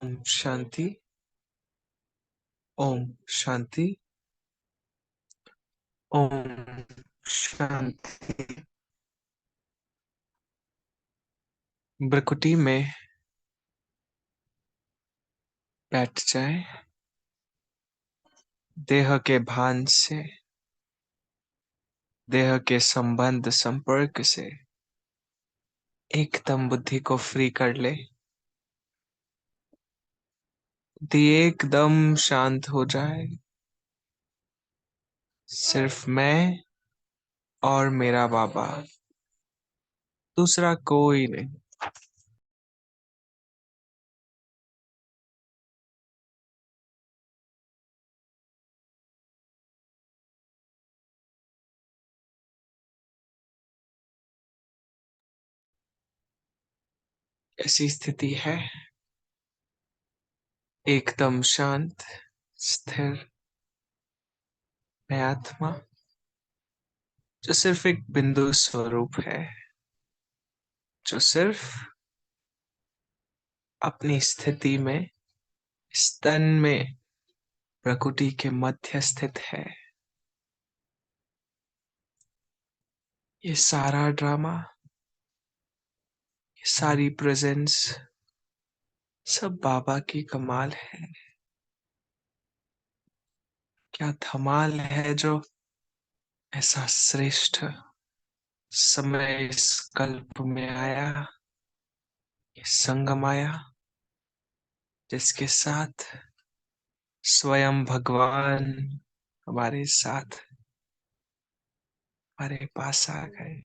ओम शांति। ओम शांति। ओम शांति। ब्रकुटी में बैठ जाए। देह के भान से, देह के संबंध संपर्क से एकदम बुद्धि को फ्री कर ले। बुद्धि एकदम शांत हो जाए। सिर्फ मैं और मेरा बाबा, दूसरा कोई नहीं। ऐसी स्थिति है एकदम शांत, स्थिर मैं आत्मा, जो सिर्फ एक बिंदु स्वरूप है, जो सिर्फ अपनी स्थिति में, स्तन में, प्रकृति के मध्य स्थित है। ये सारा ड्रामा, ये सारी प्रेजेंस सब बाबा की कमाल है। क्या धमाल है जो ऐसा श्रेष्ठ समय इस कल्प में आया, ये संगम आया, जिसके साथ स्वयं भगवान हमारे साथ हमारे पास आ गए।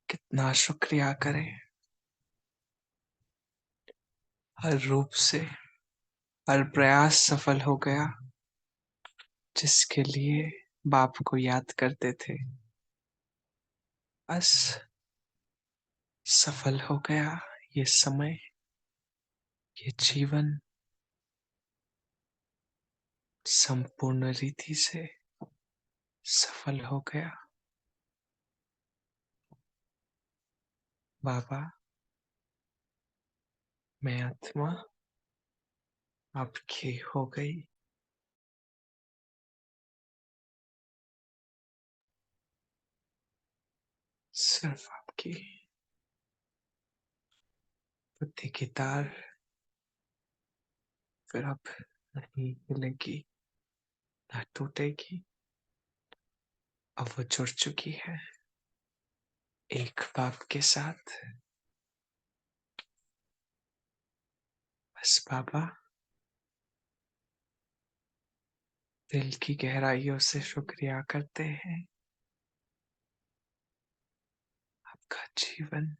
कितना शुक्रिया करें। हर रूप से हर प्रयास सफल हो गया, जिसके लिए बाप को याद करते थे। बस सफल हो गया ये समय, ये जीवन संपूर्ण रीति से सफल हो गया। बाबा, मैं आत्मा आपकी हो गई। सिर्फ आपकी बुद्धि की तार फिर अब नहीं हिलेगी, ना टूटेगी। अब वो जुड़ चुकी है एक बाप के साथ। बस बाबा, दिल की गहराइयों से शुक्रिया करते हैं। आपका जीवन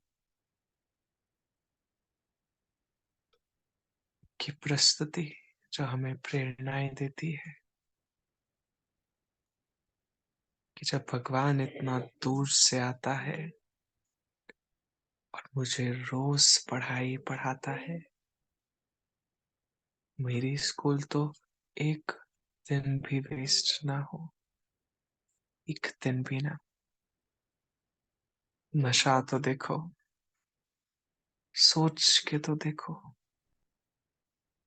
की प्रस्तुति जो हमें प्रेरणाएं देती है कि जब भगवान इतना दूर से आता है और मुझे रोज पढ़ाई पढ़ाता है। मेरी स्कूल तो एक दिन भी वेस्ट ना हो, एक दिन भी ना। नशा तो देखो, सोच के तो देखो,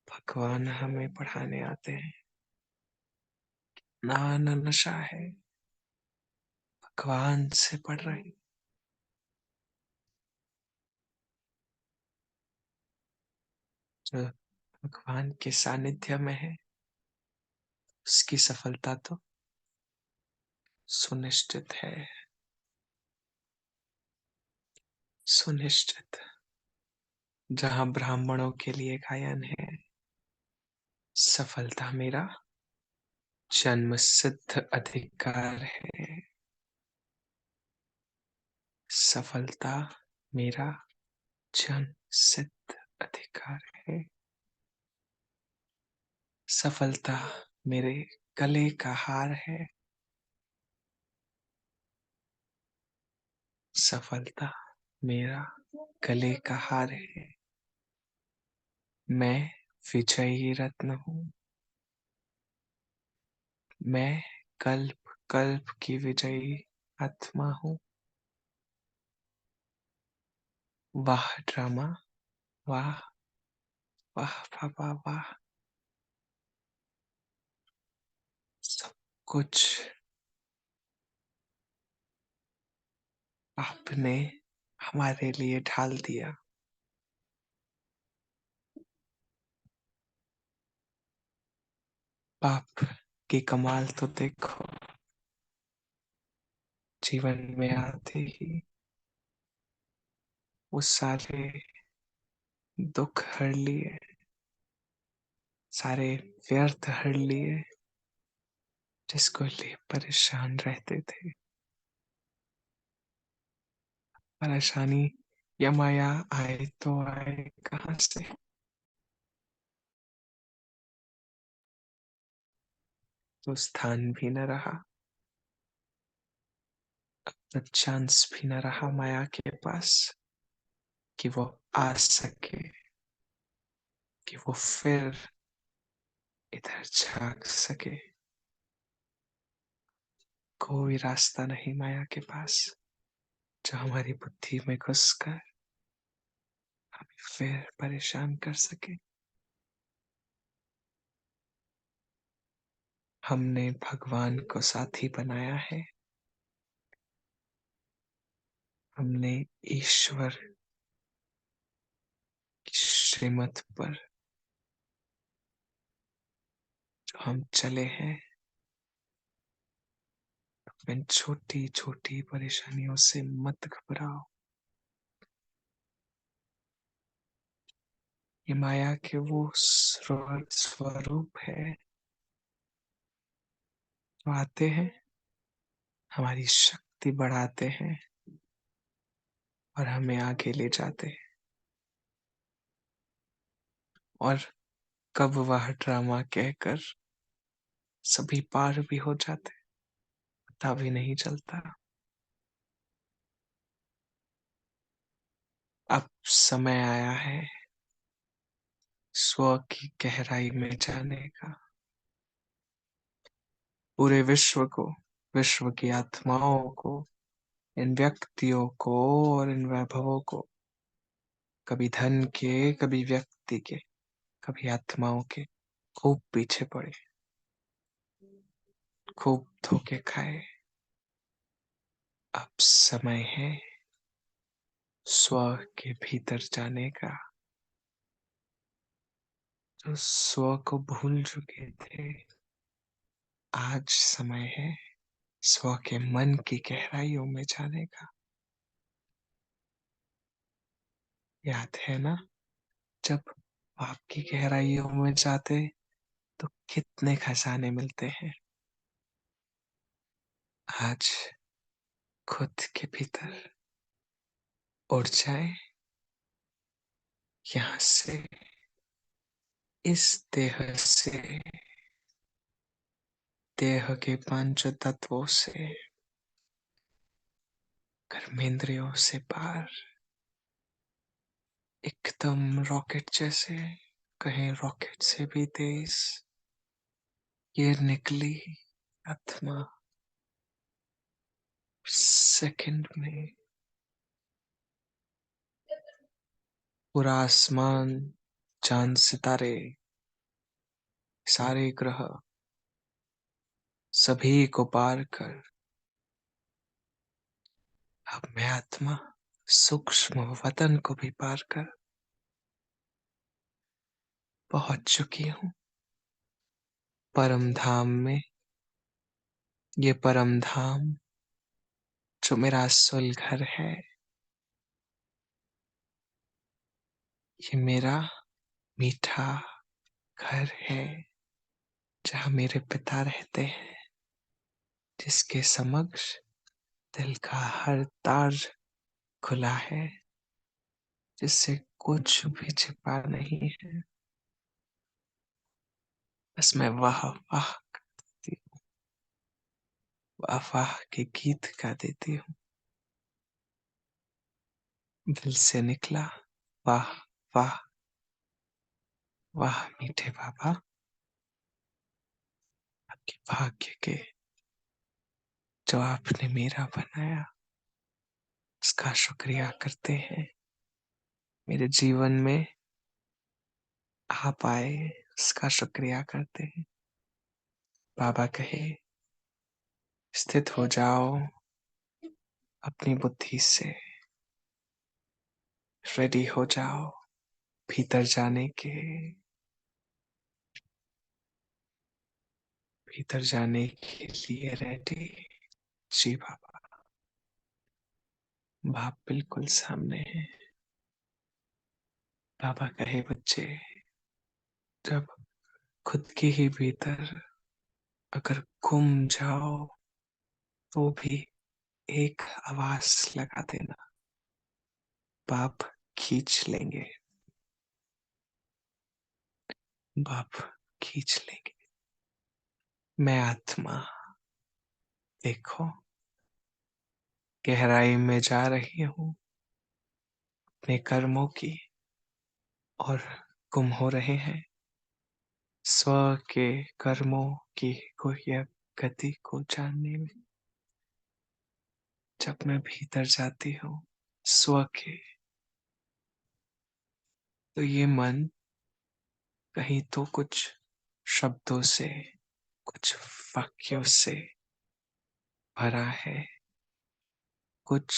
भगवान हमें पढ़ाने आते हैं। ना ना नशा है, भगवान से पढ़ रहे हैं। जो भगवान के सानिध्य में है, उसकी सफलता तो सुनिश्चित है। सुनिश्चित। जहां ब्राह्मणों के लिए गायन है, सफलता मेरा जन्म सिद्ध अधिकार है। सफलता मेरा जन्म सिद्ध अधिकार है। सफलता मेरे गले का हार है। सफलता मेरा गले का हार है। मैं विजयी रत्न हूँ। मैं कल्प कल्प की विजयी आत्मा हूँ। वाह ड्रामा, वाह वाह वाह वाह वाह। सब कुछ आपने हमारे लिए ढाल दिया। बाप की कमाल तो देखो, जीवन में आते ही वो सारे दुख हर लिए, सारे व्यर्थ हर लिए, जिसको लिए परेशान रहते थे। परेशानी या माया आए तो आए कहाँ से? तो स्थान भी न रहा, तो चांस भी न रहा माया के पास कि वो आ सके, कि वो फिर इधर झांक सके। कोई रास्ता नहीं माया के पास जो हमारी बुद्धि में घुसकर हमें फिर परेशान कर सके। हमने भगवान को साथी बनाया है, हमने ईश्वर की श्रीमत पर जो हम चले हैं, इन छोटी छोटी परेशानियों से मत घबराओ। ये माया के वो स्वरूप है जो आते हैं, हमारी शक्ति बढ़ाते हैं और हमें आगे ले जाते हैं। और कब वह ड्रामा कहकर सभी पार भी हो जाते, पता भी नहीं चलता। अब समय आया है स्व की गहराई में जाने का। पूरे विश्व को, विश्व की आत्माओं को, इन व्यक्तियों को और इन वैभवों को, कभी धन के, कभी व्यक्ति के, कभी आत्माओं के, खूब पीछे पड़े, खूब धोखे खाए। अब समय है स्व के भीतर जाने का। जो स्व को भूल चुके थे, आज समय है स्व के मन की गहराइयों में जाने का। याद है ना, जब आपकी गहराइयों में जाते तो कितने खजाने मिलते हैं। आज खुद के भीतर उड़ जाए, यहाँ से, इस देह से, देह के पंच तत्वों से, कर्मेंद्रियों से पार, एकदम रॉकेट जैसे, कहीं रॉकेट से भी तेज ये निकली आत्मा, सेकंड में पूरा आसमान, चांद सितारे, सारे ग्रह, सभी को पार कर अब मैं आत्मा सूक्ष्म वतन को भी पार कर पहुंच चुकी हूँ परम धाम में। ये परम धाम जो मेरा असल घर है, ये मेरा मीठा घर है जहाँ मेरे पिता रहते हैं, जिसके समक्ष दिल का हर तार खुला है, जिससे कुछ भी छिपा नहीं है। बस मैं वाह वाह करती हूँ, वाह वाह के गीत गा देती हूँ, दिल से निकला वाह वाह। वाह मीठे बाबा, आपके भाग्य के जो आपने मेरा बनाया, उसका शुक्रिया करते हैं। मेरे जीवन में आप आए, उसका शुक्रिया करते हैं। बाबा कहे, स्थित हो जाओ अपनी बुद्धि से, रेडी हो जाओ भीतर जाने के, भीतर जाने के लिए रेडी। जी बाबा, बाप बिल्कुल सामने है। बाबा कहे, बच्चे, जब खुद के ही भीतर अगर गुम जाओ तो भी एक आवाज लगा देना, बाप खींच लेंगे, बाप खींच लेंगे। मैं आत्मा, देखो, गहराई में जा रही हूँ अपने कर्मों की, और गुम हो रहे हैं स्व के कर्मों की को या गति को जानने में। जब मैं भीतर जाती हूँ स्व के, तो ये मन कहीं तो कुछ शब्दों से, कुछ वाक्यों से भरा है, कुछ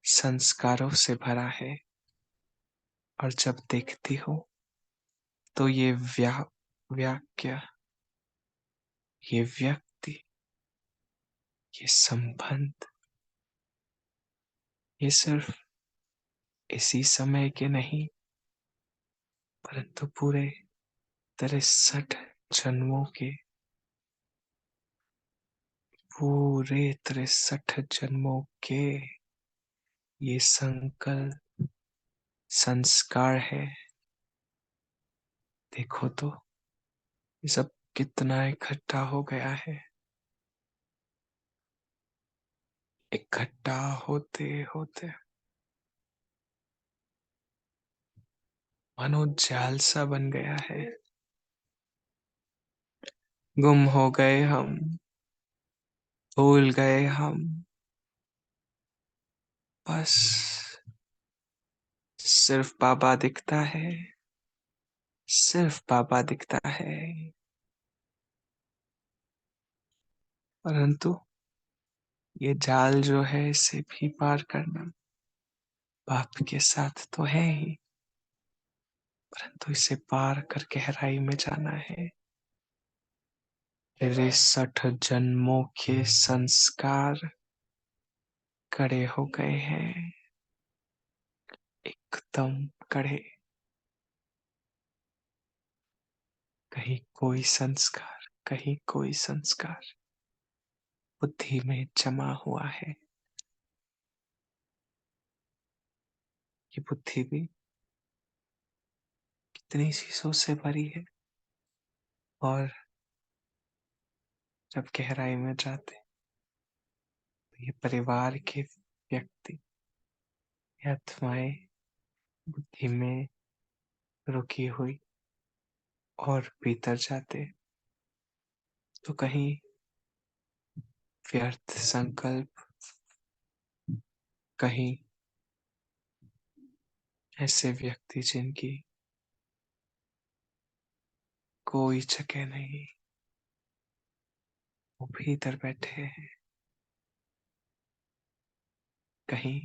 संस्कारों से भरा है। और जब देखती हूँ तो ये वाक्य, ये व्यक्ति, ये संबंध, ये सिर्फ इसी समय के नहीं, परंतु पूरे 63 जन्मों के, पूरे 63 जन्मों के ये संकल्प, संस्कार है। देखो तो ये सब कितना इकट्ठा हो गया है। इकट्ठा होते होते मानो जाल सा बन गया है। गुम हो गए हम, भूल गए हम, बस सिर्फ बाबा दिखता है, सिर्फ बाबा दिखता है। परंतु ये जाल जो है इसे भी पार करना बाप के साथ तो है ही, परंतु इसे पार कर गहराई में जाना है। 63 जन्मों के संस्कार कड़े हो गए हैं, एकदम कड़े। कहीं कोई संस्कार, कहीं कोई संस्कार बुद्धि में जमा हुआ है। ये बुद्धि भी कितनी चीजों से भरी है। और जब गहराई में जाते तो ये परिवार के व्यक्ति, ये आत्माएं बुद्धि में रुकी हुई, और भीतर जाते तो कहीं व्यर्थ संकल्प, कहीं ऐसे व्यक्ति जिनकी कोई जगह नहीं, वो भीतर बैठे हैं। कहीं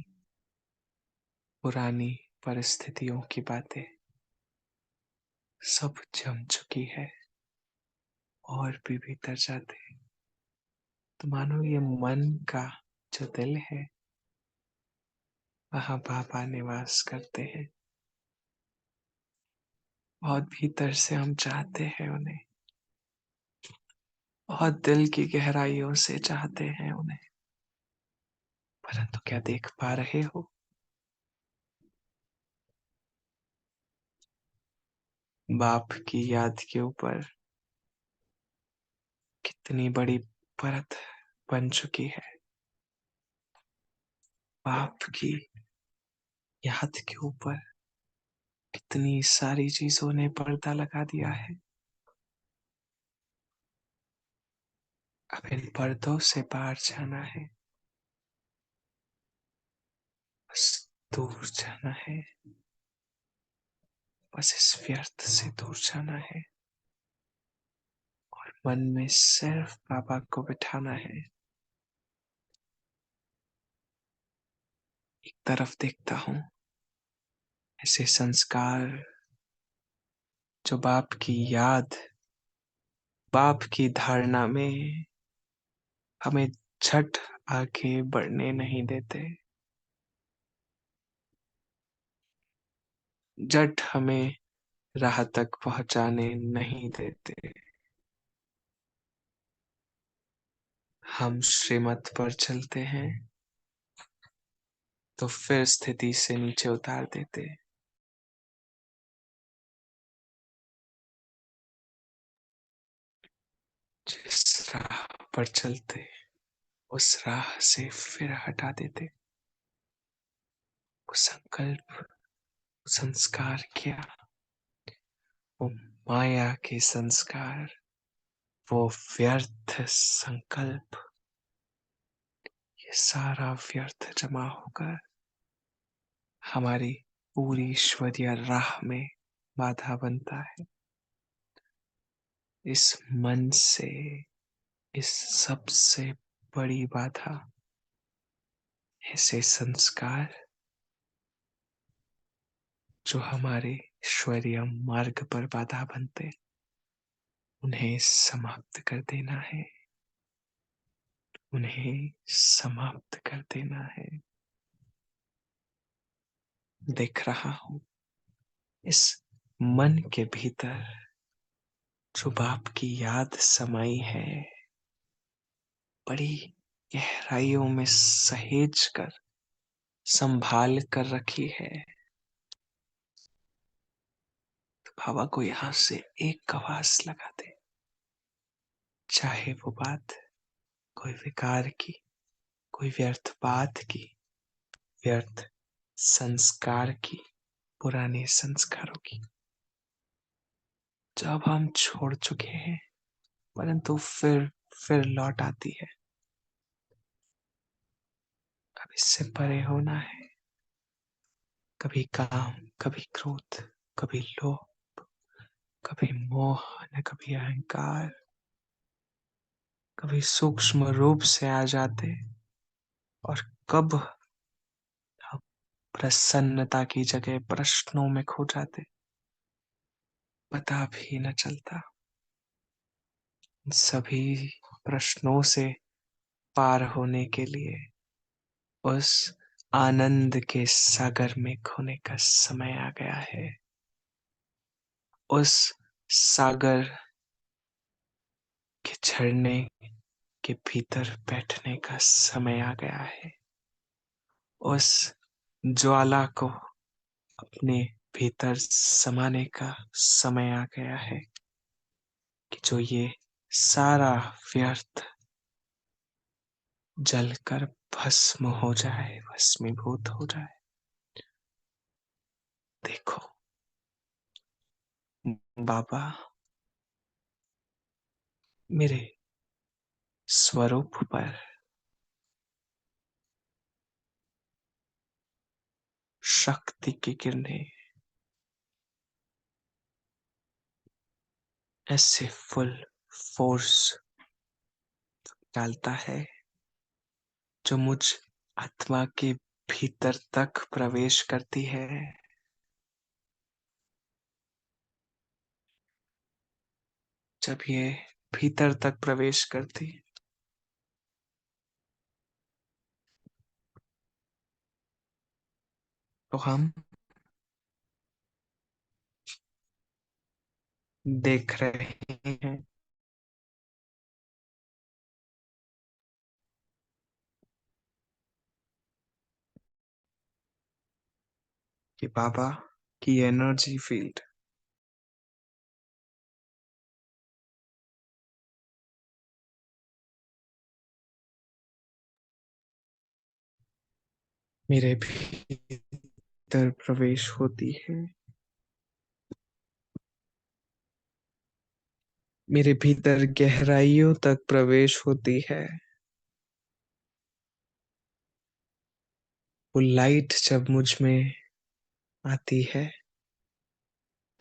पुरानी परिस्थितियों की बातें सब जम चुकी है, और भी भीतर जाते तो मानो ये मन का जो दिल है, वहां बाबा निवास करते हैं। बहुत भीतर से हम चाहते हैं उन्हें, बहुत दिल की गहराइयों से चाहते हैं उन्हें, परंतु क्या देख पा रहे हो? बाप की याद के ऊपर कितनी बड़ी परत बन चुकी है। बाप की याद के ऊपर कितनी सारी चीजों ने पर्दा लगा दिया है। अब इन पर्दों से बाहर जाना है, बस दूर जाना है, बस इस व्यर्थ से दूर जाना है और मन में सिर्फ बाबा को बिठाना है। एक तरफ देखता हूँ ऐसे संस्कार जो बाप की याद, बाप की धारणा में हमें झट आगे बढ़ने नहीं देते, झट हमें राह तक पहुंचाने नहीं देते। हम श्रीमत पर चलते हैं तो फिर स्थिति से नीचे उतार देते। जिस राह पर चलते उस राह से फिर हटा देते। वो संकल्प, संस्कार क्या, वो माया के संस्कार, वो व्यर्थ संकल्प, ये सारा व्यर्थ जमा होकर हमारी पूरी ईश्वरीय राह में बाधा बनता है। इस मन से, इस सबसे बड़ी बाधा, ऐसे संस्कार जो हमारे ईश्वरीय मार्ग पर बाधा बनते, उन्हें समाप्त कर देना है, उन्हें समाप्त कर देना है। देख रहा हूं इस मन के भीतर जो बाप की याद समाई है, बड़ी गहराइयों में सहेज कर, संभाल कर रखी है। तो बाबा को यहां से एक आवाज लगा दे, चाहे वो बात कोई विकार की, कोई व्यर्थ बात की, व्यर्थ संस्कार की, पुराने संस्कारों की, जो अब हम छोड़ चुके हैं परंतु फिर लौट आती है। अब इससे परे होना है। कभी काम, कभी क्रोध, कभी लोभ, कभी मोह, न कभी अहंकार, कभी सूक्ष्म रूप से आ जाते और कब हम प्रसन्नता की जगह प्रश्नों में खो जाते, पता भी न चलता। सभी प्रश्नों से पार होने के लिए उस आनंद के सागर में खोने का समय आ गया है। उस सागर के झरने के भीतर बैठने का समय आ गया है। उस ज्वाला को अपने भीतर समाने का समय आ गया है कि जो ये सारा व्यर्थ जलकर भस्म हो जाए, भस्मीभूत हो जाए। देखो बाबा मेरे स्वरूप पर शक्ति की किरणें ऐसे फुल फोर्स डालता है जो मुझ आत्मा के भीतर तक प्रवेश करती है। जब ये भीतर तक प्रवेश करती तो हम देख रहे हैं कि बाबा की एनर्जी फील्ड मेरे भीतर प्रवेश होती है, मेरे भीतर गहराइयों तक प्रवेश होती है। वो लाइट जब मुझ में आती है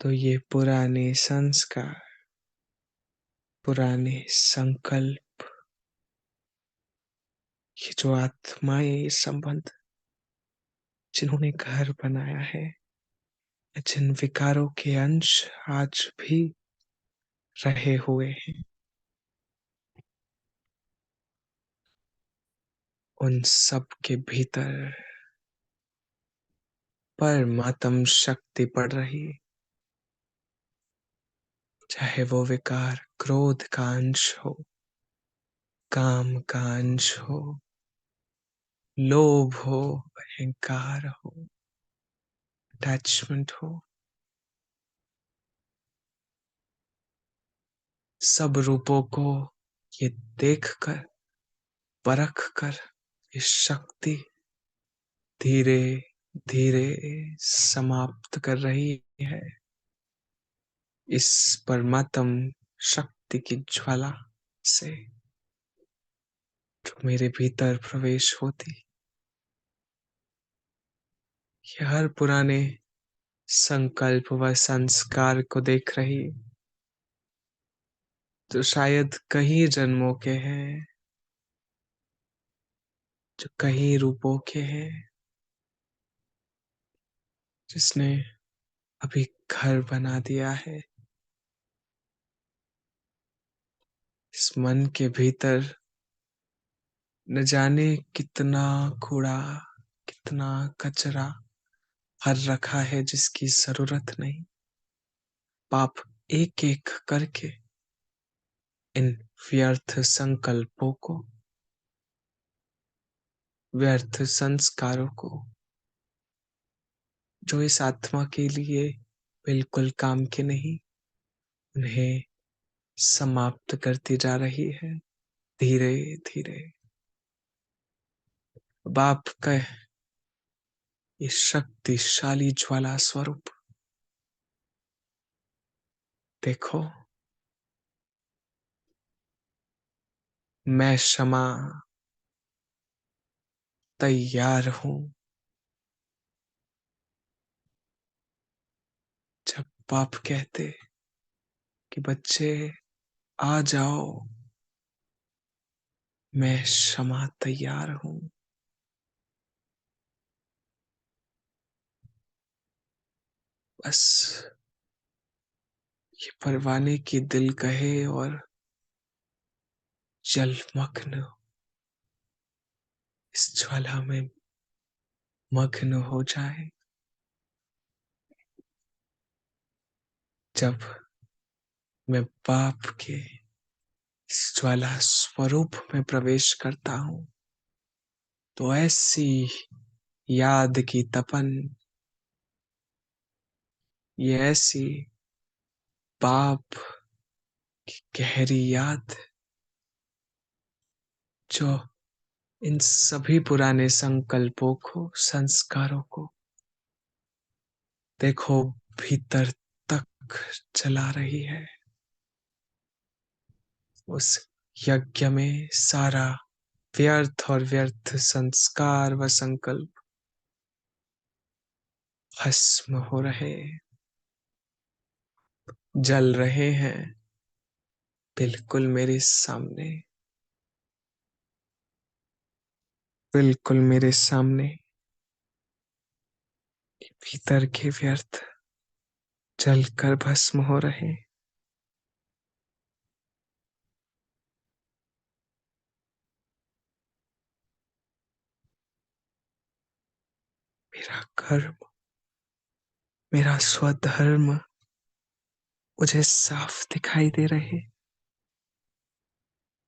तो ये पुराने संस्कार, पुराने संकल्प, ये जो आत्माएं, ये संबंध जिन्होंने घर बनाया है, जिन विकारों के अंश आज भी रहे हुए हैं, उन सब के भीतर परमात्म शक्ति पड़ रही है। चाहे वो विकार क्रोध का अंश हो, काम का अंश हो, लोभ हो, अहंकार हो, अटैचमेंट हो, सब रूपों को ये देखकर, परख कर, ये शक्ति धीरे धीरे समाप्त कर रही है। इस परमात्म शक्ति की ज्वाला से जो मेरे भीतर प्रवेश होती, ये हर पुराने संकल्प व संस्कार को देख रही, जो शायद कई जन्मों के हैं, जो कई रूपों के हैं, जिसने अभी घर बना दिया है इस मन के भीतर। न जाने कितना कूड़ा, कितना कचरा भर रखा है जिसकी जरूरत नहीं। पाप एक एक करके इन व्यर्थ संकल्पों को, व्यर्थ संस्कारों को, जो इस आत्मा के लिए बिल्कुल काम के नहीं, उन्हें समाप्त करती जा रही है धीरे धीरे। बाप का ये शक्तिशाली ज्वाला स्वरूप देखो। मैं क्षमा तैयार हूं। जब बाप कहते कि बच्चे आ जाओ, मैं क्षमा तैयार हूं, बस ये परवाने की दिल कहे और जलमग्न इस ज्वाला में मग्न हो जाए। जब मैं बाप के इस ज्वाला स्वरूप में प्रवेश करता हूं, तो ऐसी याद की तपन, ये ऐसी बाप की गहरी याद, जो इन सभी पुराने संकल्पों को, संस्कारों को देखो भीतर तक चला रही है। उस यज्ञ में सारा व्यर्थ और व्यर्थ संस्कार व संकल्प भस्म हो रहे, जल रहे हैं, बिल्कुल मेरे सामने, बिल्कुल मेरे सामने। भीतर के व्यर्थ जलकर भस्म हो रहे। मेरा कर्म, मेरा स्वधर्म मुझे साफ दिखाई दे रहे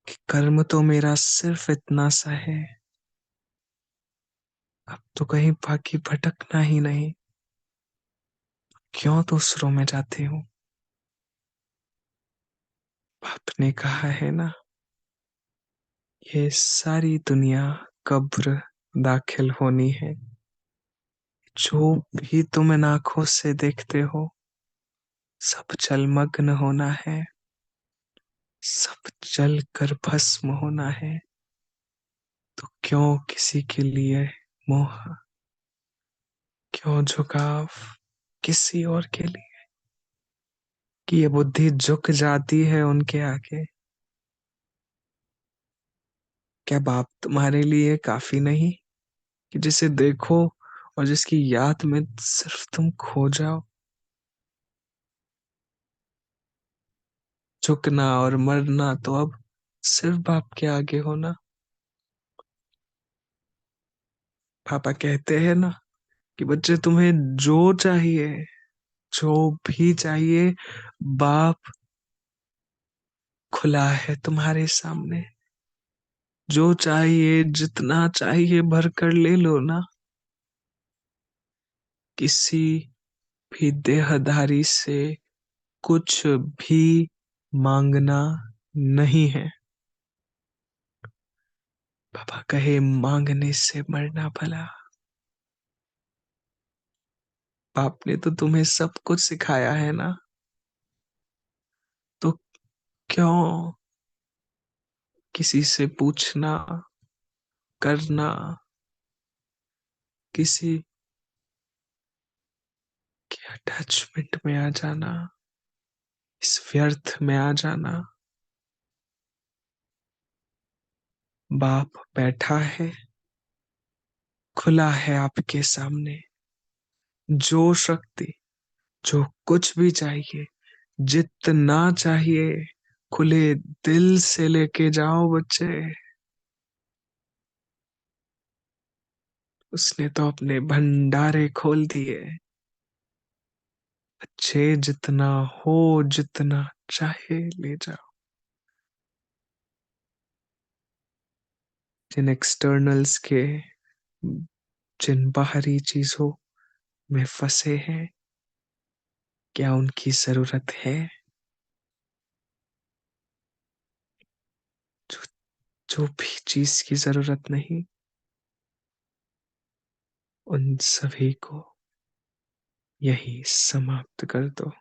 कि कर्म तो मेरा सिर्फ इतना सा है, अब तो कहीं बाकी भटकना ही नहीं। क्यों दूसरों में जाती हूँ? आपने कहा है ना, ये सारी दुनिया कब्र दाखिल होनी है। जो भी तुम इन आंखों से देखते हो, सब जलमग्न होना है, सब जल कर भस्म होना है। तो क्यों किसी के लिए मोह, क्यों झुकाव किसी और के लिए? कि ये बुद्धि झुक जाती है उनके आगे। क्या बाप तुम्हारे लिए काफी नहीं कि जिसे देखो और जिसकी याद में सिर्फ तुम खो जाओ? झुकना और मरना तो अब सिर्फ बाप के आगे होना। पापा कहते हैं ना कि बच्चे तुम्हें जो चाहिए, जो भी चाहिए, बाप खुला है तुम्हारे सामने। जो चाहिए, जितना चाहिए भर कर ले लो ना। किसी भी देहधारी से कुछ भी मांगना नहीं है। पापा कहे मांगने से मरना भला। बाप ने तो तुम्हें सब कुछ सिखाया है ना, तो क्यों किसी से पूछना, करना, किसी के अटैचमेंट में आ जाना, इस व्यर्थ में आ जाना? बाप बैठा है, खुला है आपके सामने। जो शक्ति, जो कुछ भी चाहिए, जितना चाहिए, खुले दिल से लेके जाओ बच्चे। उसने तो अपने भंडारे खोल दिए। बच्चे जितना हो, जितना चाहे ले जाओ। जिन एक्सटर्नल्स के, जिन बाहरी चीजों में फंसे हैं, क्या उनकी जरूरत है? जो, जो भी चीज की जरूरत नहीं, उन सभी को यही समाप्त कर दो।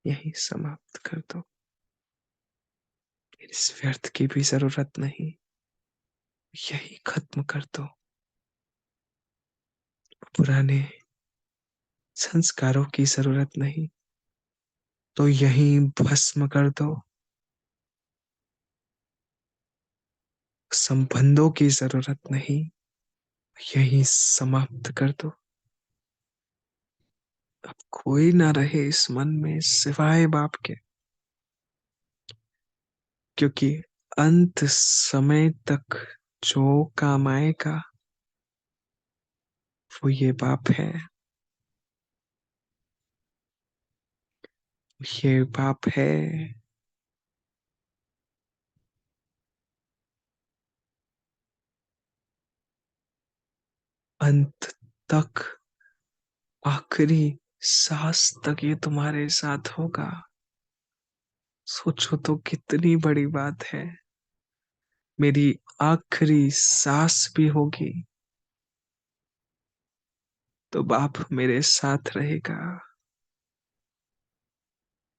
यही समाप्त कर दो। इस व्यर्थ की भी जरूरत नहीं, यही खत्म कर दो। पुराने संस्कारों की जरूरत नहीं, तो यही भस्म कर दो। संबंधों की जरूरत नहीं, यही समाप्त कर दो। अब कोई ना रहे इस मन में सिवाय बाप के, क्योंकि अंत समय तक जो काम आएगा वो ये बाप है। ये बाप है। अंत तक, आखिरी सांस तक ये तुम्हारे साथ होगा। सोचो तो कितनी बड़ी बात है। मेरी आखिरी सांस भी होगी तो बाप मेरे साथ रहेगा।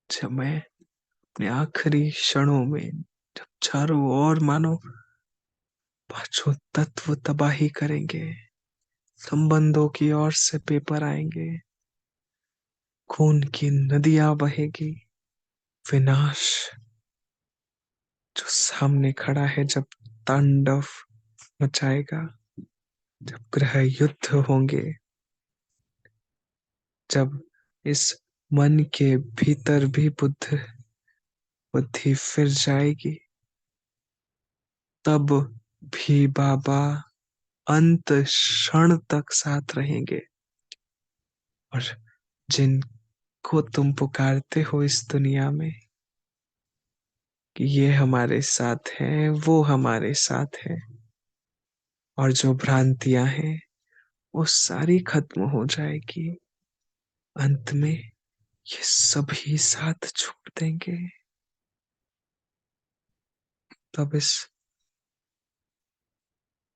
जब मैं अपने आखिरी क्षणों में, जब चारों ओर मानो पांचों तत्व तबाही करेंगे, संबंधों की ओर से पेपर आएंगे, खून की नदियां बहेगी, विनाश जो सामने खड़ा है जब तांडव मचाएगा, जब ग्रह युद्ध होंगे, जब इस मन के भीतर भी बुद्धि फिर जाएगी, तब भी बाबा अंत क्षण तक साथ रहेंगे। और जिनको तुम पुकारते हो इस दुनिया में कि ये हमारे साथ हैं, वो हमारे साथ है, और जो भ्रांतियां हैं वो सारी खत्म हो जाएगी। अंत में ये सभी साथ छोड़ देंगे। तब इस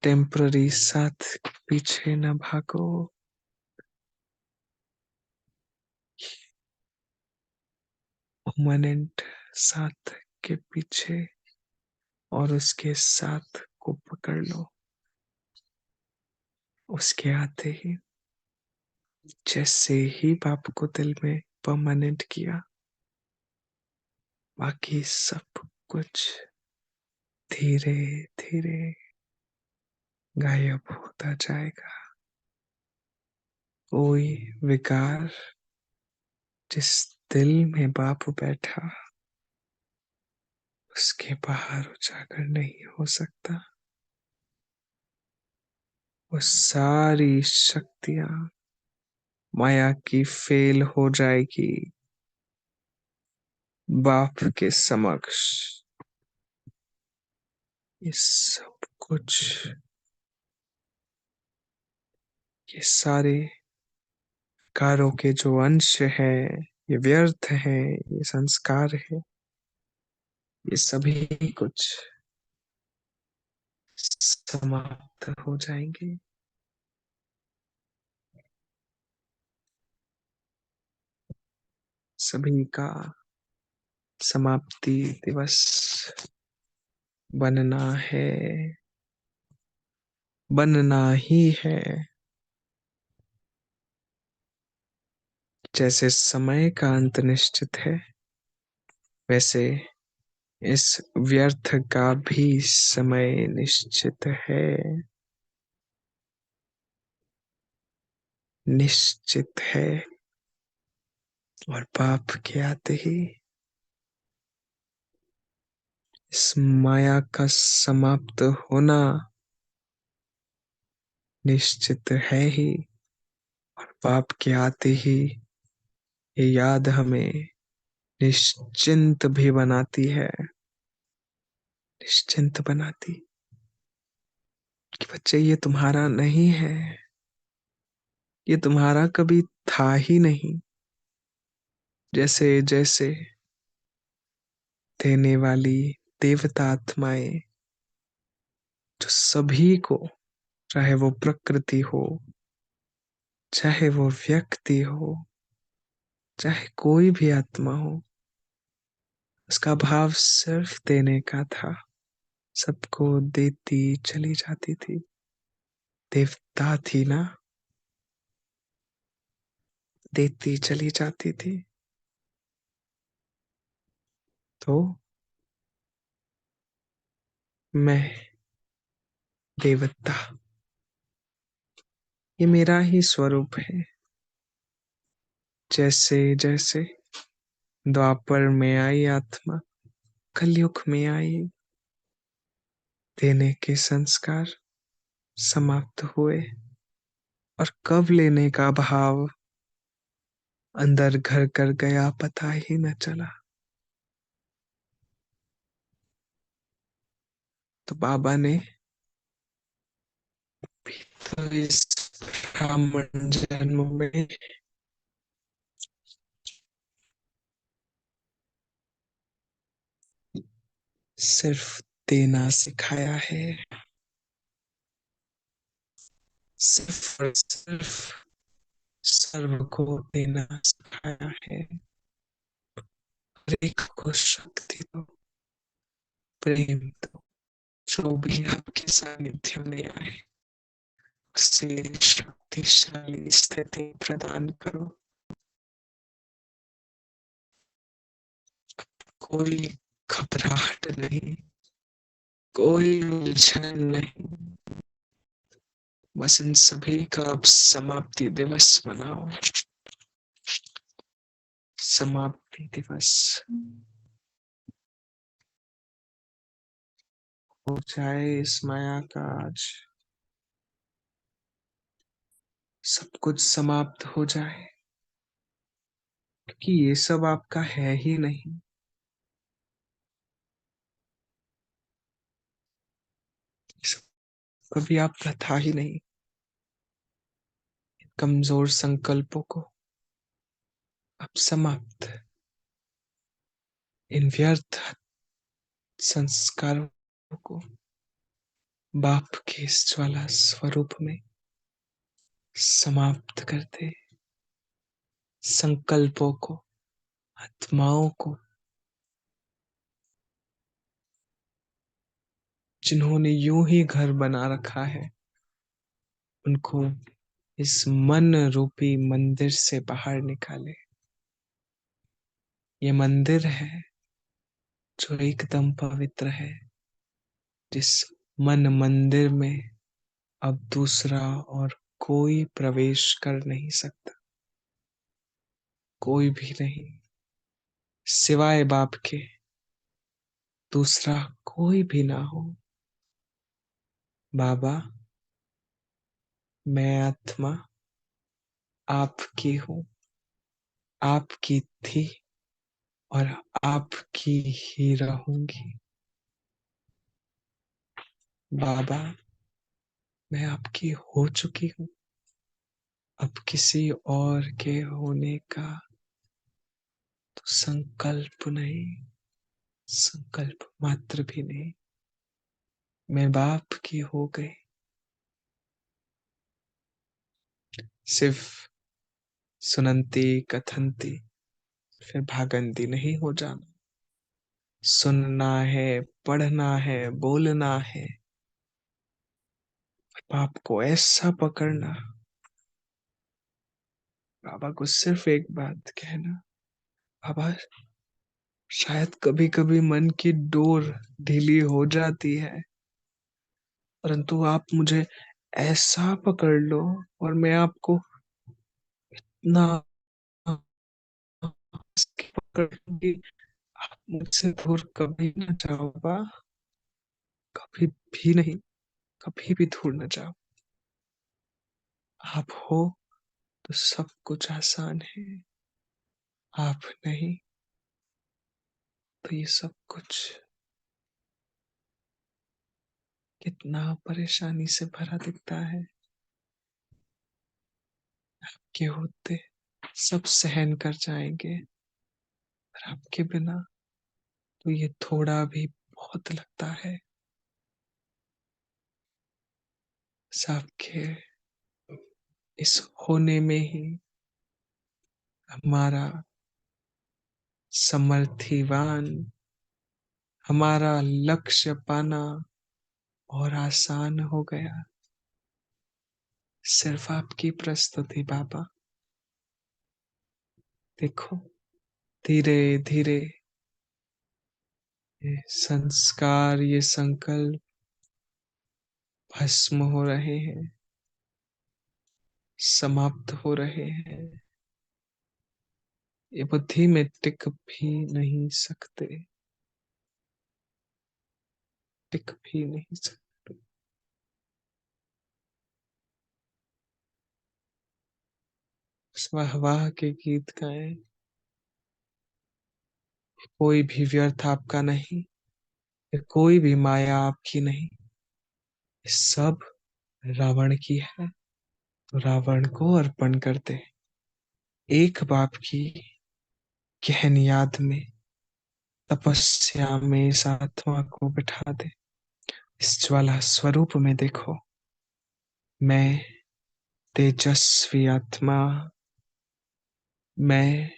टेम्पररी साथ के पीछे न भागो। परमानेंट साथ के पीछे और उसके साथ को पकड़ लो। उसके आते ही जैसे ही बाप को दिल में परमानेंट किया, बाकी सब कुछ धीरे धीरे गायब होता जाएगा। कोई विकार जिस दिल में बाप बैठा, उसके बाहर उजागर नहीं हो सकता। वो सारी शक्तियां माया की फेल हो जाएगी बाप के समक्ष। ये सब कुछ, ये सारे कारों के जो अंश है, ये व्यर्थ है, ये संस्कार है, ये सभी कुछ समाप्त हो जाएंगे। सभी का समाप्ति दिवस बनना है, बनना ही है। जैसे समय का अंत निश्चित है, वैसे इस व्यर्थ का भी समय निश्चित है। निश्चित है। और पाप के आते ही इस माया का समाप्त होना निश्चित है ही। और पाप के आते ही ये याद हमें निश्चिंत भी बनाती है। निश्चिंत बनाती कि बच्चे, ये तुम्हारा नहीं है, ये तुम्हारा कभी था ही नहीं। जैसे जैसे देने वाली देवता आत्माएं, जो सभी को, चाहे वो प्रकृति हो, चाहे वो व्यक्ति हो, चाहे कोई भी आत्मा हो, उसका भाव सिर्फ देने का था। सबको देती चली जाती थी। देवता थी ना, देती चली जाती थी। तो मैं देवता, ये मेरा ही स्वरूप है। जैसे जैसे द्वापर में आई आत्मा, कलयुग में आई, देने के संस्कार समाप्त हुए। और कब लेने का भाव अंदर घर कर गया, पता ही न चला। तो बाबा ने भी तो इस ब्राह्मण जन्म में सिर्फ देना सिखाया है। सिर्फ और सिर्फ सर्व को देना सिखाया है। हर एक को शक्ति दो, प्रेम दो। जो भी आपके सानिध्य में आए, उसे शक्तिशाली स्थिति प्रदान करो। कोई घबराहट नहीं, कोई उलझन नहीं। बस इन सभी का अब समाप्ति दिवस मनाओ। समाप्ति दिवस हो जाए इस माया का आज। सब कुछ समाप्त हो जाए, क्योंकि ये सब आपका है ही नहीं। ये सब कभी आपका था ही नहीं। कमजोर संकल्पों को अब समाप्त, इन व्यर्थ संस्कारों को बाप के इस ज्वाला स्वरूप में समाप्त कर दे। संकल्पों को, आत्माओं को, जिन्होंने यूं ही घर बना रखा है, उनको इस मन रूपी मंदिर से बाहर निकाले। ये मंदिर है जो एकदम पवित्र है, जिस मन मंदिर में अब दूसरा और कोई प्रवेश कर नहीं सकता, कोई भी नहीं, सिवाय बाप के दूसरा कोई भी ना हो। बाबा, मैं आत्मा आपकी हूँ, आपकी थी और आपकी ही रहूंगी। बाबा, मैं आपकी हो चुकी हूँ, अब किसी और के होने का तो संकल्प नहीं, संकल्प मात्र भी नहीं। मैं बाप की हो गई, सिर्फ सुनंती कथंती फिर भागंती नहीं हो जाना। सुनना है, पढ़ना है, बोलना है, बाप को ऐसा पकड़ना, बाबा को सिर्फ एक बात कहना। बाबा, शायद कभी कभी मन की डोर ढीली हो जाती है, परंतु आप मुझे ऐसा पकड़ लो और मैं आपको इतना पकड़ लूंगी, आप मुझसे दूर कभी ना जाओ बाबा, कभी भी नहीं, कभी भी दूर न जाओ। आप हो तो सब कुछ आसान है, आप नहीं तो ये सब कुछ कितना परेशानी से भरा दिखता है। आपके होते सब सहन कर जाएंगे, पर आपके बिना तो ये थोड़ा भी बहुत लगता है। बस आपके इस होने में ही हमारा समर्थिवान, हमारा लक्ष्य पाना और आसान हो गया। सिर्फ आपकी प्रस्तुति बाबा, देखो धीरे धीरे ये संस्कार, ये संकल्प भस्म हो रहे हैं, समाप्त हो रहे हैं। ये बुद्धि में टिक भी नहीं सकते, टिक भी नहीं सकते। वाह वाह के गीत गाएं, कोई भी व्यर्थ आपका नहीं, ये कोई भी माया आपकी नहीं, ये सब रावण की है। तो रावण को अर्पण करते हैं। एक बाप की गहन याद में, तपस्या में इस आत्मा को बिठा दे। इस ज्वाला स्वरूप में देखो, मैं तेजस्वी आत्मा, मैं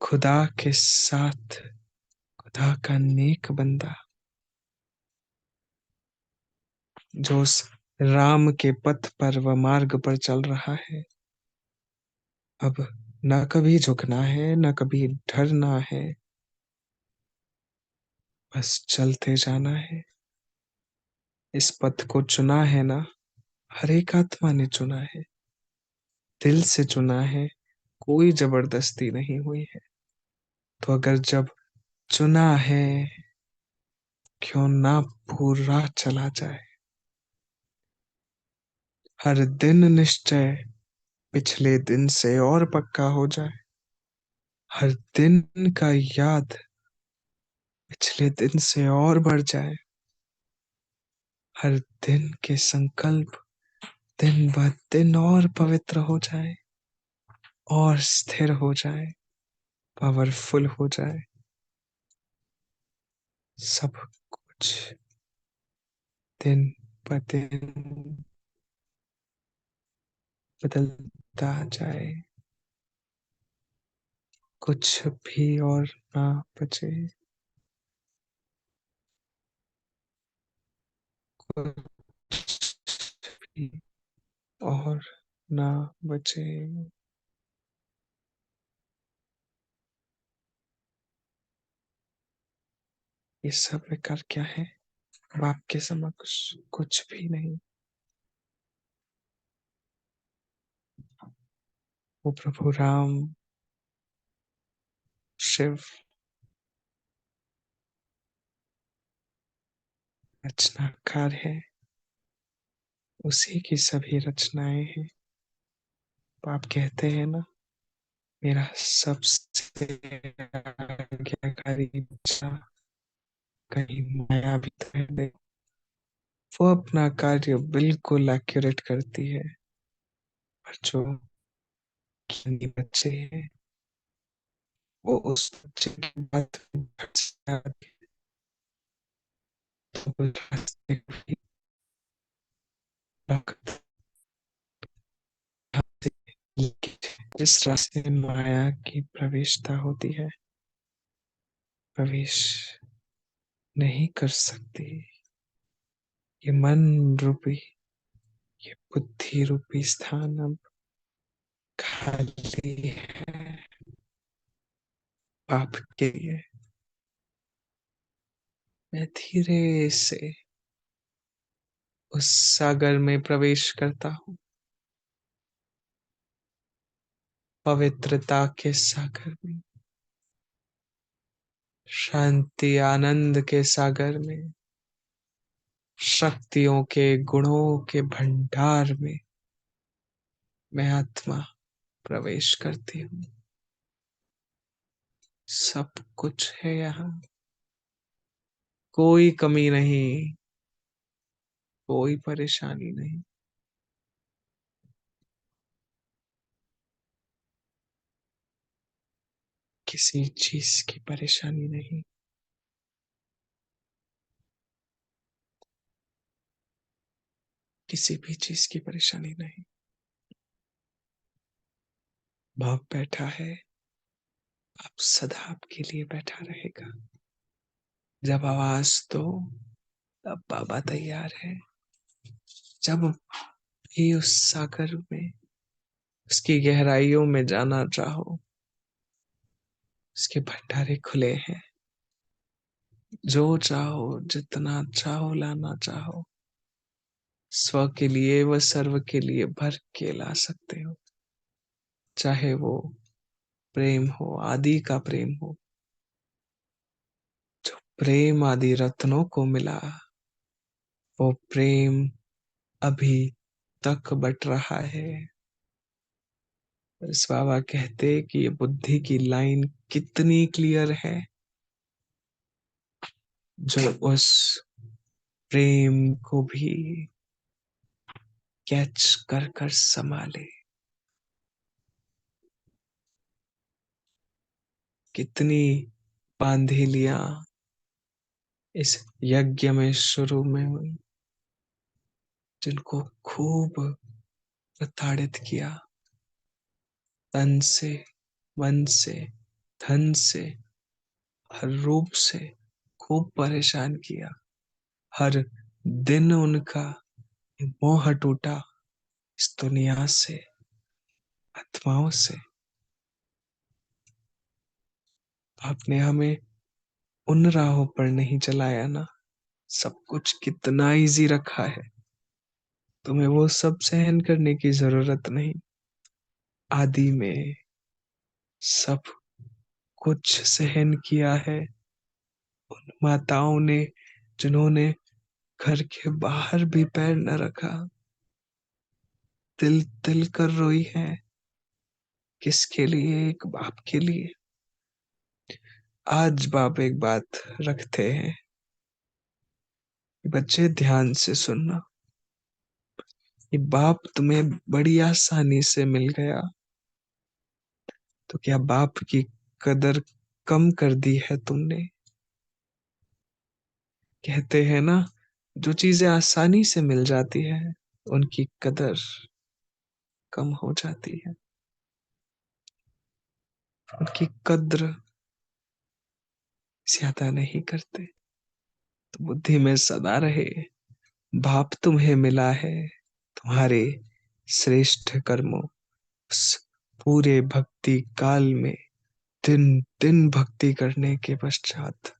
खुदा के साथ, खुदा का नेक बंदा, जो उस राम के पथ पर व मार्ग पर चल रहा है। अब न कभी झुकना है, न कभी डरना है, बस चलते जाना है। इस पथ को चुना है ना, हर एक आत्मा ने चुना है, दिल से चुना है, कोई जबरदस्ती नहीं हुई है। तो अगर जब चुना है, क्यों ना पूरा चला जाए। हर दिन निश्चय पिछले दिन से और पक्का हो जाए, हर दिन का याद पिछले दिन से और बढ़ जाए, हर दिन के संकल्प दिन ब दिन और पवित्र हो जाए, और स्थिर हो जाए, पावरफुल हो जाए। सब कुछ दिन ब दिन बदलता जाए, कुछ भी और ना बचे, कुछ भी और ना बचे। ये सब बेकार क्या है? बाप के समक्ष कुछ भी नहीं। वो प्रभु राम, शिव रचनाकार है, उसी की सभी रचनाएं हैं। बाप कहते हैं ना, मेरा सबसे आज्ञाकारी बच्चा, कहीं माया भी तो है नहीं। वो अपना कार्य बिल्कुल एक्यूरेट करती है, पर जो ज्ञानी बच्चे हैं, वो उस बच्चे की बात भट से आगे, तो वो रास्ते को ही block करते हैं। जिस रास्ते में माया की प्रवेशता होती है, प्रवेश नहीं कर सकती। ये मन रूपी, ये बुद्धि रूपी स्थान अब खाली है पाप के लिए। मैं धीरे से उस सागर में प्रवेश करता हूँ, पवित्रता के सागर में, शांति आनंद के सागर में, शक्तियों के गुणों के भंडार में मैं आत्मा प्रवेश करती हूँ। सब कुछ है यहाँ, कोई कमी नहीं, कोई परेशानी नहीं। किसी चीज की परेशानी नहीं। किसी भी चीज की परेशानी नहीं। बाप बैठा है, आप सदा आपके लिए बैठा रहेगा। जब आवाज दो, तब बाबा तैयार है। जब भी उस सागर में, उसकी गहराइयों में जाना चाहो, उसके भंडारे खुले हैं। जो चाहो, जितना चाहो लाना चाहो, स्व के लिए व सर्व के लिए भर के ला सकते हो। चाहे वो प्रेम हो, आदि का प्रेम हो, जो प्रेम आदि रत्नों को मिला, वो प्रेम अभी तक बट रहा है। इस बाबा कहते कि ये बुद्धि की लाइन कितनी क्लियर है, जो उस प्रेम को भी कैच कर कर संभाले। कितनी बांधेलियां इस यज्ञ में शुरू में हुई, जिनको खूब प्रताड़ित किया, तन से, मन से, धन से, हर रूप से खूब परेशान किया। हर दिन उनका मोह टूटा इस दुनिया से, आत्माओं से। आपने हमें उन राहों पर नहीं चलाया ना। सब कुछ कितना इजी रखा है, तुम्हें वो सब सहन करने की जरूरत नहीं। आदि में सब कुछ सहन किया है उन माताओं ने, जिन्होंने घर के बाहर भी पैर न रखा, तिल तिल कर रोई है। किसके लिए? एक बाप के लिए। आज बाप एक बात रखते हैं, बच्चे ध्यान से सुनना। ये बाप तुम्हें बड़ी आसानी से मिल गया, तो क्या बाप की कदर कम कर दी है तुमने? कहते हैं ना, जो चीजें आसानी से मिल जाती है, उनकी कदर कम हो जाती है, उनकी कद्र ज्यादा नहीं करते। तो बुद्धि में सदा रहे, बाप तुम्हें मिला है, तुम्हारे श्रेष्ठ कर्मों, उस पूरे भक्ति काल में दिन दिन भक्ति करने के पश्चात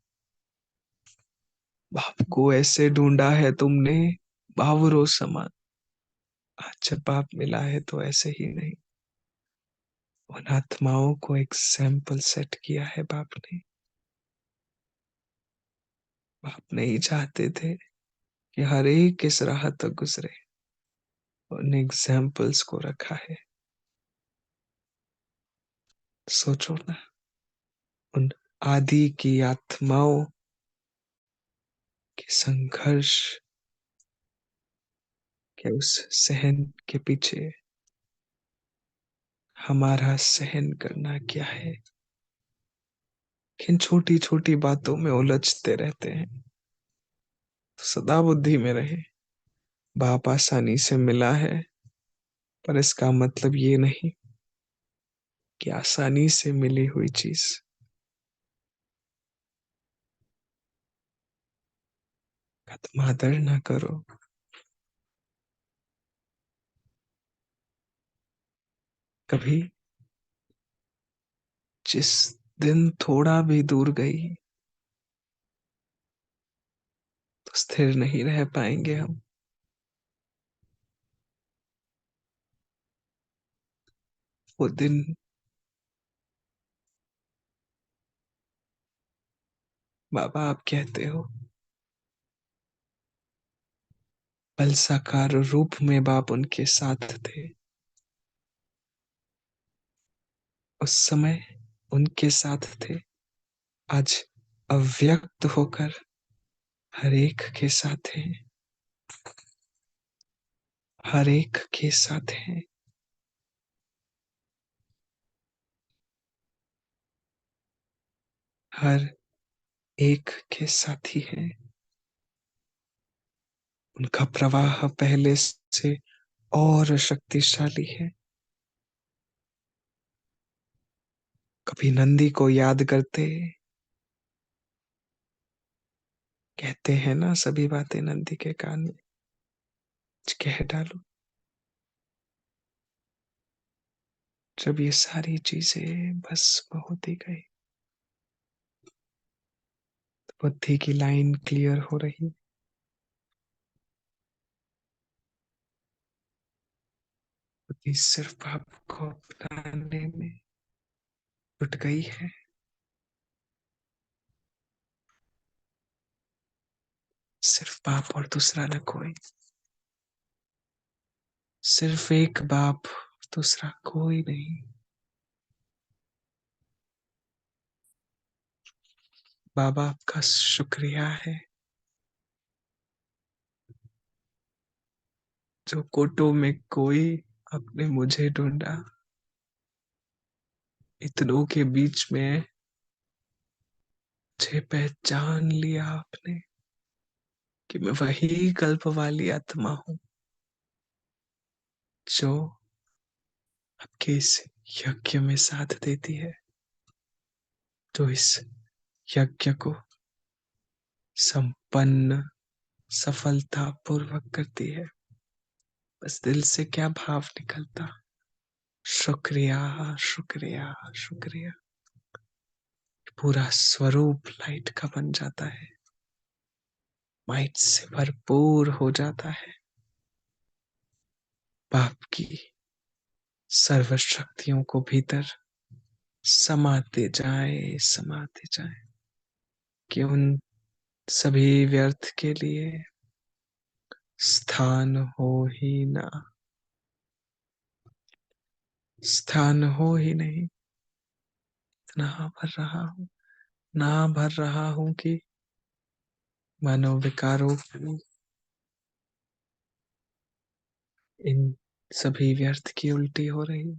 बाप को ऐसे ढूंढा है तुमने, बावरों समान। आज जब बाप मिला है तो ऐसे ही नहीं, उन आत्माओं को एग्जाम्पल सेट किया है बाप ने। बाप नहीं चाहते थे कि हर एक इस राह तक गुजरे, उन एग्जाम्पल्स को रखा है। सोचो ना, उन आदि की आत्माओं के संघर्ष के उस सहन के पीछे हमारा सहन करना क्या है। किन छोटी छोटी बातों में उलझते रहते हैं। तो सदा बुद्धि में रहे, बाप आसानी से मिला है, पर इसका मतलब ये नहीं कि आसानी से मिली हुई चीज का तुम आदर ना करो। कभी जिस दिन थोड़ा भी दूर गई तो स्थिर नहीं रह पाएंगे हम। वो दिन बाबा आप कहते हो, बल साकार रूप में बाप उनके साथ थे, उस समय उनके साथ थे। आज अव्यक्त होकर हर एक के साथ हैं, हर एक के साथ हैं। हर एक के साथी हैं। उनका प्रवाह पहले से और शक्तिशाली है। कभी नंदी को याद करते, कहते हैं ना सभी बातें नंदी के कान में कह डालो। जब ये सारी चीजें भस्म होती गई, तो बुद्धि की लाइन क्लियर हो रही, बुद्धि सिर्फ आपको अपनाने में जुट गई है। सिर्फ बाप और दूसरा न कोई, सिर्फ एक बाप, दूसरा कोई नहीं। बाबा आपका शुक्रिया है, जो कोटो में कोई आपने मुझे ढूंढा, इतनों के बीच में मुझे पहचान लिया आपने कि मैं वही कल्प वाली आत्मा हूं जो आपके इस यज्ञ में साथ देती है, तो इस यज्ञ को संपन्न सफलता पूर्वक करती है। बस दिल से क्या भाव निकलता, शुक्रिया शुक्रिया शुक्रिया। पूरा स्वरूप लाइट का बन जाता है, माइट से भरपूर हो जाता है। बाप की सर्व शक्तियों को भीतर समाते जाए कि उन सभी व्यर्थ के लिए स्थान हो ही ना, स्थान हो ही नहीं। इतना भर रहा हूं, ना भर रहा हूं कि मानव विकारों की इन सभी व्यर्थ की उल्टी हो रही,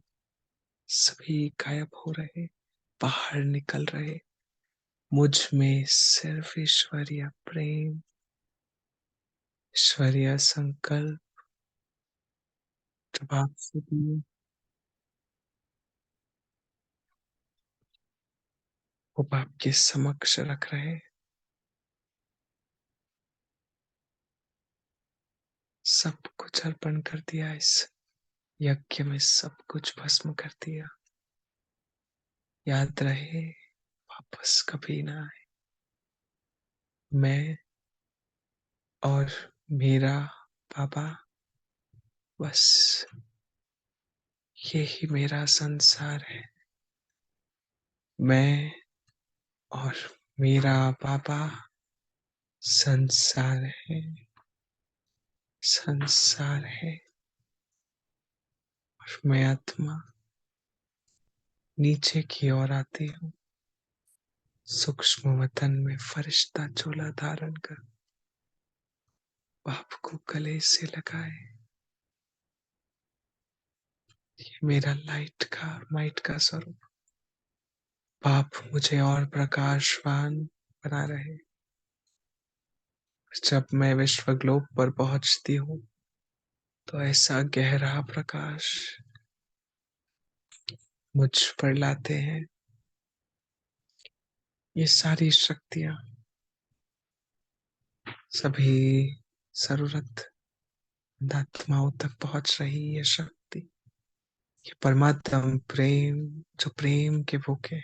सभी गायब हो रहे, बाहर निकल रहे। मुझ में सिर्फ ईश्वरीय प्रेम, ईश्वरीय संकल्प जब आपसे दिए, वो बाप के समक्ष रख रहे, सब कुछ अर्पण कर दिया। इस यज्ञ में सब कुछ भस्म कर दिया। याद रहे, वापस कभी ना आए। मैं और मेरा बाबा, बस यही मेरा संसार है। मैं और मेरा बाबा संसार है, संसार है। और मैं आत्मा नीचे की ओर आती हूँ, सूक्ष्म वतन में फरिश्ता चोला धारण कर बाप को गले से लगाए। ये मेरा लाइट का माइट का स्वरूप। बाप मुझे और प्रकाशवान बना रहे। जब मैं विश्व ग्लोब पर पहुंचती हूँ तो ऐसा गहरा प्रकाश मुझ पर लाते हैं। ये सारी शक्तियां, सभी जरूरत आत्माओं तक पहुंच रही है शक्ति। ये परमात्म प्रेम, जो प्रेम के भूखे,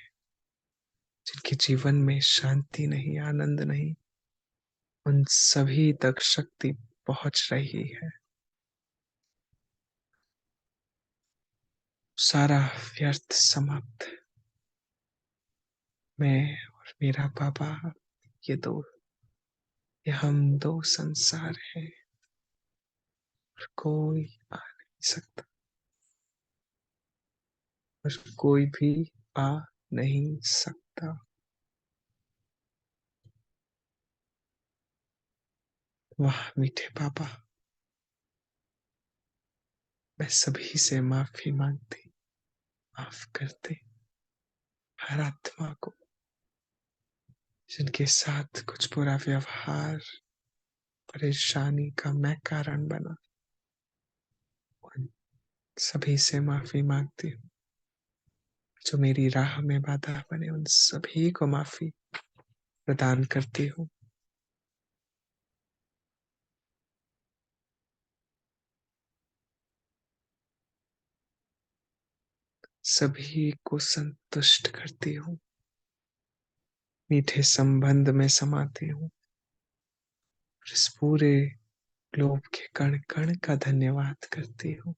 जिनके जीवन में शांति नहीं, आनंद नहीं, उन सभी तक शक्ति पहुंच रही है। सारा व्यर्थ समाप्त। मैं और मेरा बाबा, ये दो, ये हम दो संसार है। और कोई आ नहीं सकता, और कोई भी आ नहीं सकता। वाह मीठे बाबा, मैं सभी से माफी मांगती, माफ करते हर आत्मा को जिनके साथ कुछ बुरा व्यवहार, परेशानी का मैं कारण बना। उन सभी से माफी मांगती हूँ। जो मेरी राह में बाधा बने, उन सभी को माफी प्रदान करती हूँ। सभी को संतुष्ट करती हूँ। मीठे संबंध में समाती हूँ। इस पूरे ग्लोब के कण कण का धन्यवाद करती हूँ।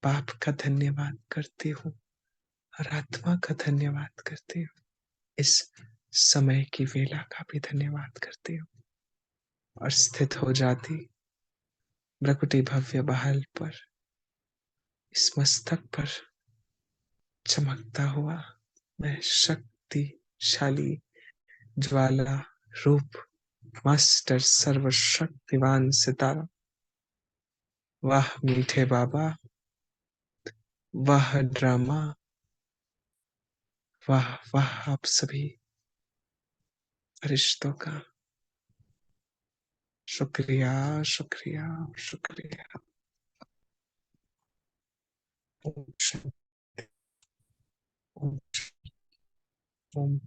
बाप का धन्यवाद करती हूँ और आत्मा का धन्यवाद करती हूँ। इस समय की वेला का भी धन्यवाद करती हूँ। और स्थित हो जाती भ्रकुटी भव्य बहाल पर, इस मस्तक पर चमकता हुआ मैं शक्तिशाली ज्वाला रूप मास्टर सर्वशक्तिवान सितारा। वाह मीठे बाबा, वाह ड्रामा, वाह वाह आप सभी फरिश्तों का शुक्रिया, शुक्रिया, शुक्रिया। ओम शांति, ओम, ओम।